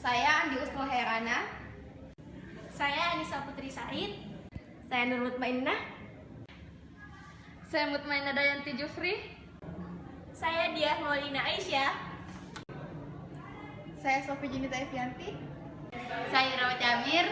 Saya Andi Ustul Herana. Saya Anissa Putri Said. Saya Nur Mutmainnah. Saya Mutmainnah Dayanti Jufri. Saya Diah Maulina Aisyah. Saya Sofi Junita Evianti. Saya Rawat Jamir.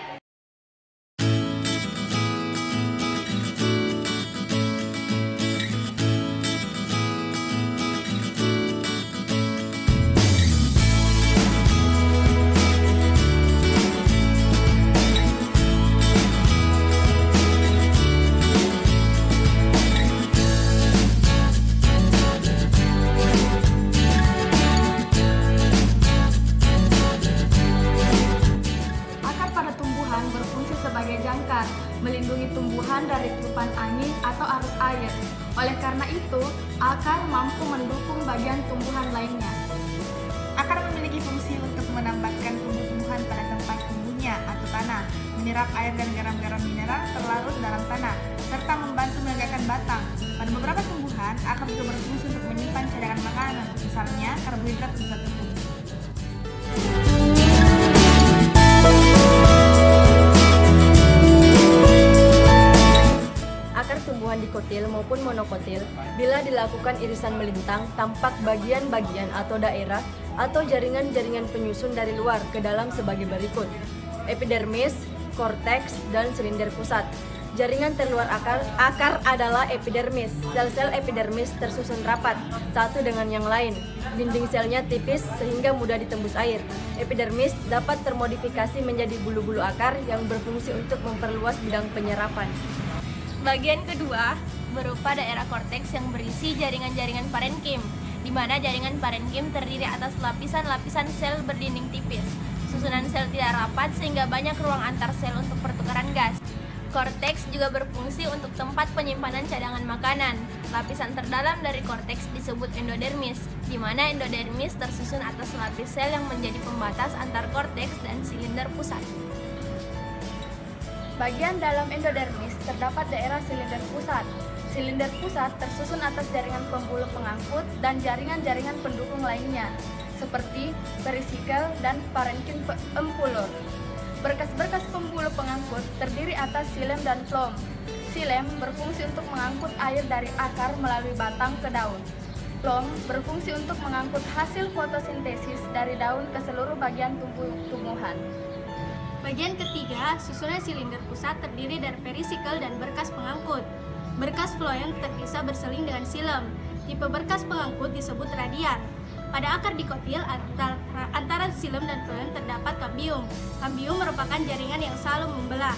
Berfungsi sebagai jangkar, melindungi tumbuhan dari tiupan angin atau arus air. Oleh karena itu, akar mampu mendukung bagian tumbuhan lainnya. Akar memiliki fungsi untuk menambahkan tumbuh-tumbuhan pada tempat tumbuhnya atau tanah, menyerap air dan garam-garam mineral terlarut dalam tanah, serta membantu menegakkan batang. Pada beberapa tumbuhan, akar juga berfungsi untuk menyimpan cadangan makanan, misalnya karbohidrat dan tepung. Akar tumbuhan dikotil maupun monokotil bila dilakukan irisan melintang tampak bagian-bagian atau daerah atau jaringan-jaringan penyusun dari luar ke dalam sebagai berikut: epidermis, korteks, dan silinder pusat. Jaringan terluar akar adalah epidermis. Sel-sel epidermis tersusun rapat satu dengan yang lain. Dinding selnya tipis sehingga mudah ditembus air. Epidermis dapat termodifikasi menjadi bulu-bulu akar yang berfungsi untuk memperluas bidang penyerapan. Bagian kedua berupa daerah korteks yang berisi jaringan-jaringan parenkim, di mana jaringan parenkim terdiri atas lapisan-lapisan sel berdinding tipis. Susunan sel tidak rapat sehingga banyak ruang antar sel untuk pertukaran gas. Korteks juga berfungsi untuk tempat penyimpanan cadangan makanan. Lapisan terdalam dari korteks disebut endodermis, di mana endodermis tersusun atas lapis sel yang menjadi pembatas antar korteks dan silinder pusat. Bagian dalam endodermis terdapat daerah silinder pusat. Silinder pusat tersusun atas jaringan pembuluh pengangkut dan jaringan-jaringan pendukung lainnya, seperti periskikel dan parenkim empulur. Berkas-berkas pembuluh pengangkut terdiri atas silem dan flom. Silem berfungsi untuk mengangkut air dari akar melalui batang ke daun. Flom berfungsi untuk mengangkut hasil fotosintesis dari daun ke seluruh bagian tumbuhan. Bagian ketiga, susunan silinder pusat terdiri dari periskikel dan berkas pengangkut. Berkas floem terpisah berseling dengan silem. Tipe berkas pengangkut disebut radial. Pada akar dikotil, antara silem dan floem terdapat kambium. Kambium merupakan jaringan yang selalu membelah.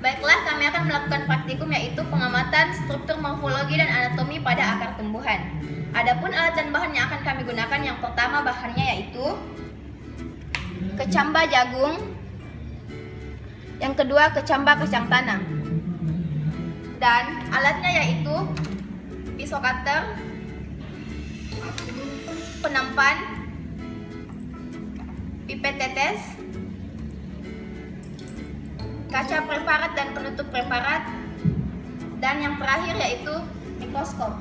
Baiklah, kami akan melakukan praktikum, yaitu pengamatan struktur morfologi dan anatomi pada akar tumbuhan. Adapun alat dan bahan yang akan kami gunakan, yang pertama bahannya yaitu kecamba jagung, yang kedua kecamba kacang tanah, dan alatnya yaitu pisau cutter, penampan, pipet tetes, kaca preparat dan penutup preparat, dan yang terakhir yaitu mikroskop.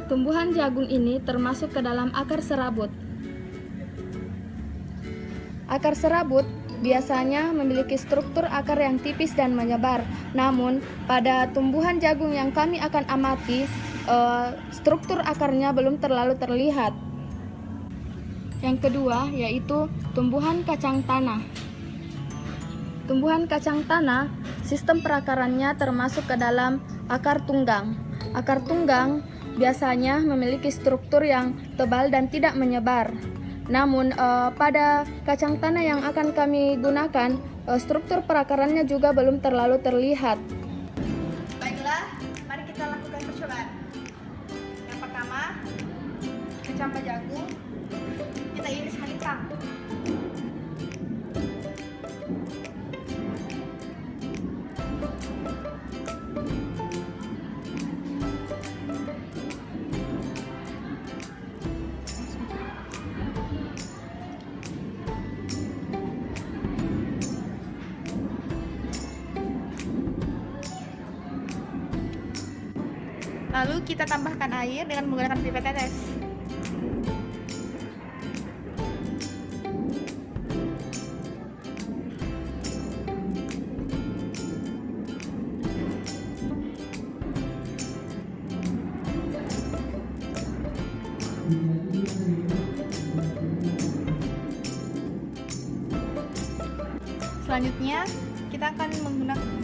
Tumbuhan jagung ini termasuk ke dalam akar serabut. Akar serabut biasanya memiliki struktur akar yang tipis dan menyebar. Namun, pada tumbuhan jagung yang kami akan amati, struktur akarnya belum terlalu terlihat. Yang kedua yaitu tumbuhan kacang tanah. Tumbuhan kacang tanah, sistem perakarannya termasuk ke dalam akar tunggang. Akar tunggang biasanya memiliki struktur yang tebal dan tidak menyebar. Namun pada kacang tanah yang akan kami gunakan, struktur perakarannya juga belum terlalu terlihat. Baiklah, mari kita lakukan percobaan. Yang pertama, kecamba jagung kita iris melintang. Lalu kita tambahkan air dengan menggunakan pipet tetes. Selanjutnya, kita akan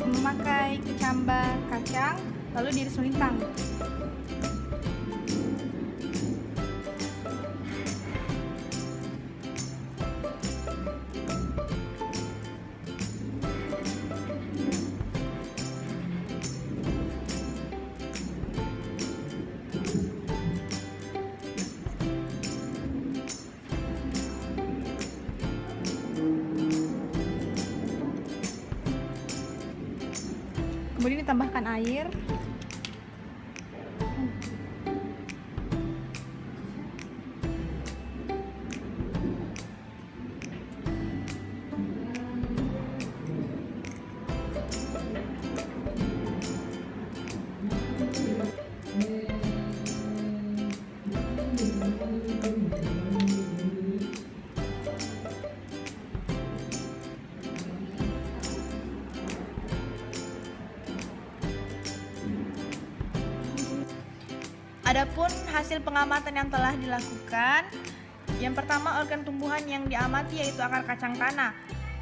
memakai kecambah kacang lalu diiris melintang. Kemudian ditambahkan air. Adapun hasil pengamatan yang telah dilakukan, yang pertama organ tumbuhan yang diamati yaitu akar kacang tanah.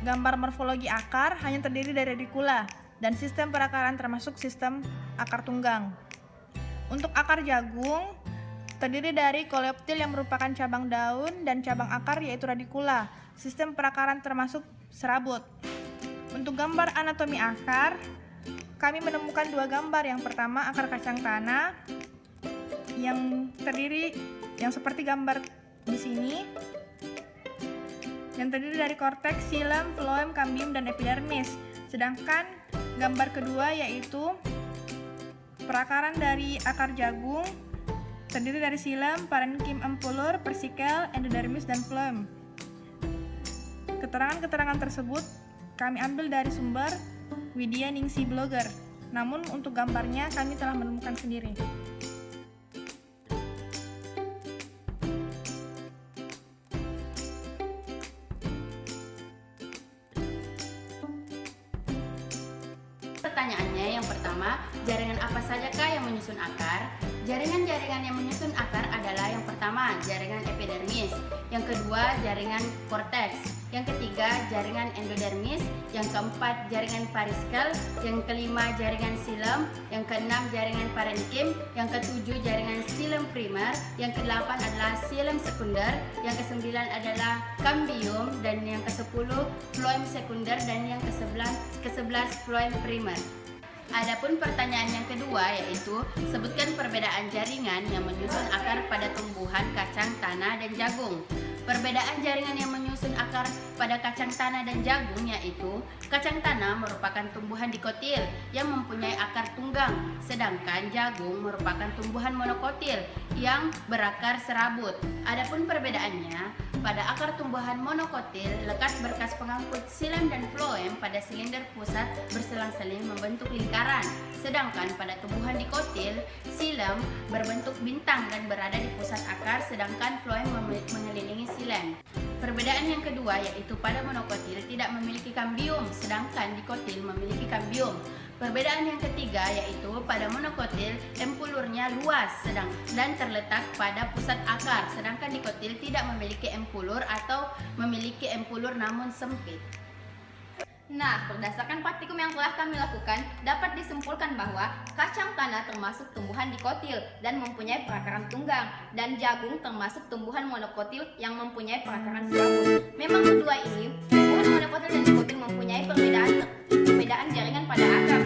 Gambar morfologi akar hanya terdiri dari radikula dan sistem perakaran termasuk sistem akar tunggang. Untuk akar jagung terdiri dari koleoptil yang merupakan cabang daun dan cabang akar yaitu radikula. Sistem perakaran termasuk serabut. Untuk gambar anatomi akar, kami menemukan dua gambar. Yang pertama akar kacang tanah yang terdiri yang seperti gambar di sini, yang terdiri dari korteks, xilem, floem, cambium, dan epidermis. Sedangkan gambar kedua yaitu perakaran dari akar jagung terdiri dari xilem, parenkim ampulur, persikel, endodermis, dan floem. Keterangan-keterangan tersebut kami ambil dari sumber Widya Ningsi Blogger. Namun untuk gambarnya kami telah menemukan sendiri. Pertanyaannya yang pertama, jaringan apa sajakah yang menyusun akar? Jaringan-jaringan yang menyusun akar adalah yang pertama, jaringan epidermis, yang kedua, jaringan korteks, yang ketiga, jaringan endodermis, yang keempat, jaringan pariskel, yang kelima, jaringan xilem, yang keenam, jaringan parenkim, yang ketujuh, jaringan xilem primer, yang kedelapan adalah xilem sekunder, yang kesembilan adalah cambium, dan yang kesepuluh, floem sekunder, dan yang kesebelas floem primer. Adapun pertanyaan yang kedua yaitu sebutkan perbedaan jaringan yang menyusun akar pada tumbuhan kacang tanah dan jagung. Perbedaan jaringan yang menyusun akar pada kacang tanah dan jagung yaitu kacang tanah merupakan tumbuhan dikotil yang mempunyai akar tunggang, sedangkan jagung merupakan tumbuhan monokotil yang berakar serabut. Adapun perbedaannya, pada akar tumbuhan monokotil lekat berkas pengangkut xilem dan floem pada silinder pusat berselang-seling membentuk lingkaran, sedangkan pada tumbuhan dikotil xilem berbentuk bintang dan berada di pusat akar, sedangkan floem mengelilingi xilem. Perbedaan yang kedua yaitu pada monokotil tidak memiliki kambium, sedangkan dikotil memiliki kambium. Perbedaan yang ketiga yaitu pada monokotil empulurnya luas dan terletak pada pusat akar, sedangkan dikotil tidak memiliki empulur atau memiliki empulur namun sempit. Nah, berdasarkan praktikum yang telah kami lakukan, dapat disimpulkan bahwa kacang tanah termasuk tumbuhan dikotil dan mempunyai perakaran tunggang, dan jagung termasuk tumbuhan monokotil yang mempunyai perakaran serabut. Memang kedua ini, tumbuhan monokotil dan dikotil mempunyai perbedaan jaringan pada akar,